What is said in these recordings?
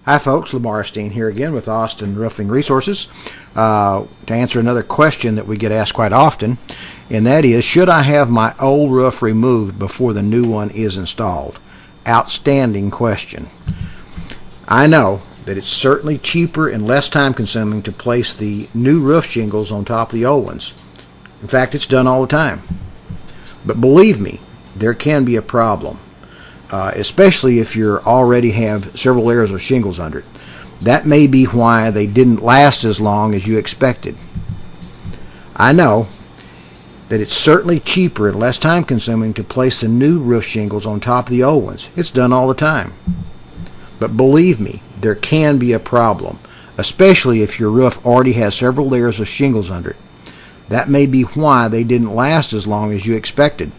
Hi folks, Lamar Steen here again with Austin Roofing Resources to answer another question that we get asked quite often, and that is, should I have my old roof removed before the new one is installed? Outstanding question. I know that it's certainly cheaper and less time consuming to place the new roof shingles on top of the old ones. In fact, it's done all the time. But believe me, there can be a problem. Especially if you already have several layers of shingles under it. That may be why they didn't last as long as you expected. I know that it's certainly cheaper and less time consuming to place the new roof shingles on top of the old ones. It's done all the time. But believe me, there can be a problem, especially if your roof already has several layers of shingles under it. That may be why they didn't last as long as you expected.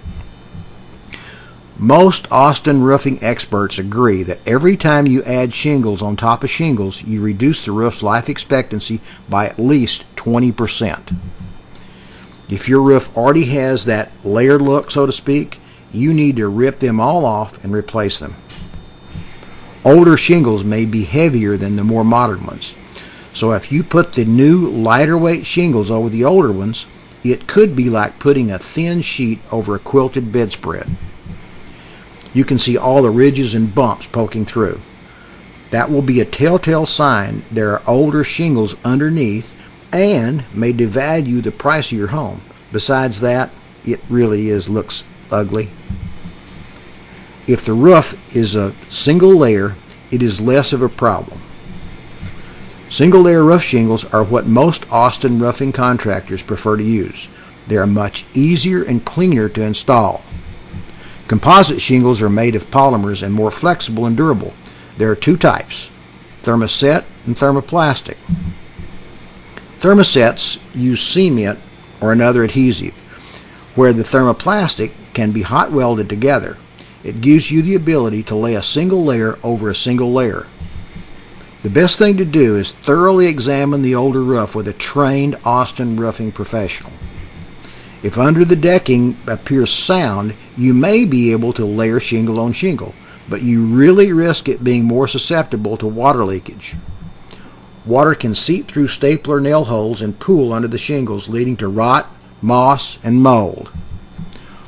Most Austin roofing experts agree that every time you add shingles on top of shingles, you reduce the roof's life expectancy by at least 20%. If your roof already has that layered look, so to speak, you need to rip them all off and replace them. Older shingles may be heavier than the more modern ones. So if you put the new lighter weight shingles over the older ones, it could be like putting a thin sheet over a quilted bedspread. You can see all the ridges and bumps poking through. That will be a telltale sign there are older shingles underneath and may devalue the price of your home. Besides that, it really looks ugly. If the roof is a single layer, it is less of a problem. Single layer roof shingles are what most Austin roofing contractors prefer to use. They are much easier and cleaner to install. Composite shingles are made of polymers and more flexible and durable. There are two types, thermoset and thermoplastic. Thermosets use cement or another adhesive, where the thermoplastic can be hot welded together. It gives you the ability to lay a single layer over a single layer. The best thing to do is thoroughly examine the older roof with a trained Austin roofing professional. If under the decking appears sound, you may be able to layer shingle on shingle, but you really risk it being more susceptible to water leakage. Water can seep through stapler nail holes and pool under the shingles, leading to rot, moss, and mold.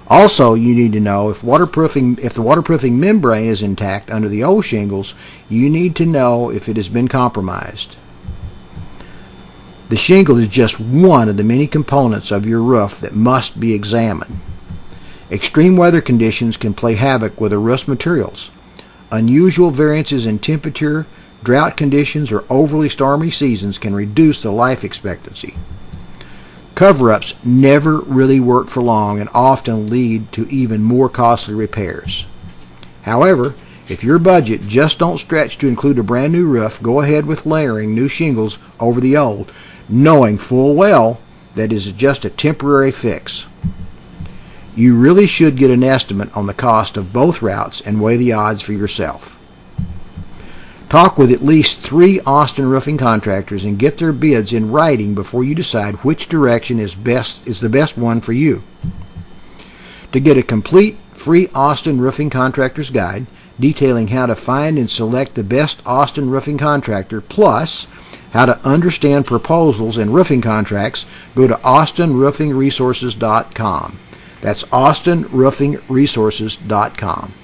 Also, you need to know if the waterproofing membrane is intact under the old shingles, you need to know if it has been compromised. The shingle is just one of the many components of your roof that must be examined. Extreme weather conditions can play havoc with a roof's materials. Unusual variances in temperature, drought conditions, or overly stormy seasons can reduce the life expectancy. Cover-ups never really work for long and often lead to even more costly repairs. However, if your budget just don't stretch to include a brand new roof, go ahead with layering new shingles over the old, knowing full well that it is just a temporary fix. You really should get an estimate on the cost of both routes and weigh the odds for yourself. Talk with at least 3 Austin roofing contractors and get their bids in writing before you decide which direction is the best one for you. To get a complete free Austin roofing contractor's guide detailing how to find and select the best Austin roofing contractor, plus how to understand proposals and roofing contracts, go to austinroofingresources.com. That's austinroofingresources.com.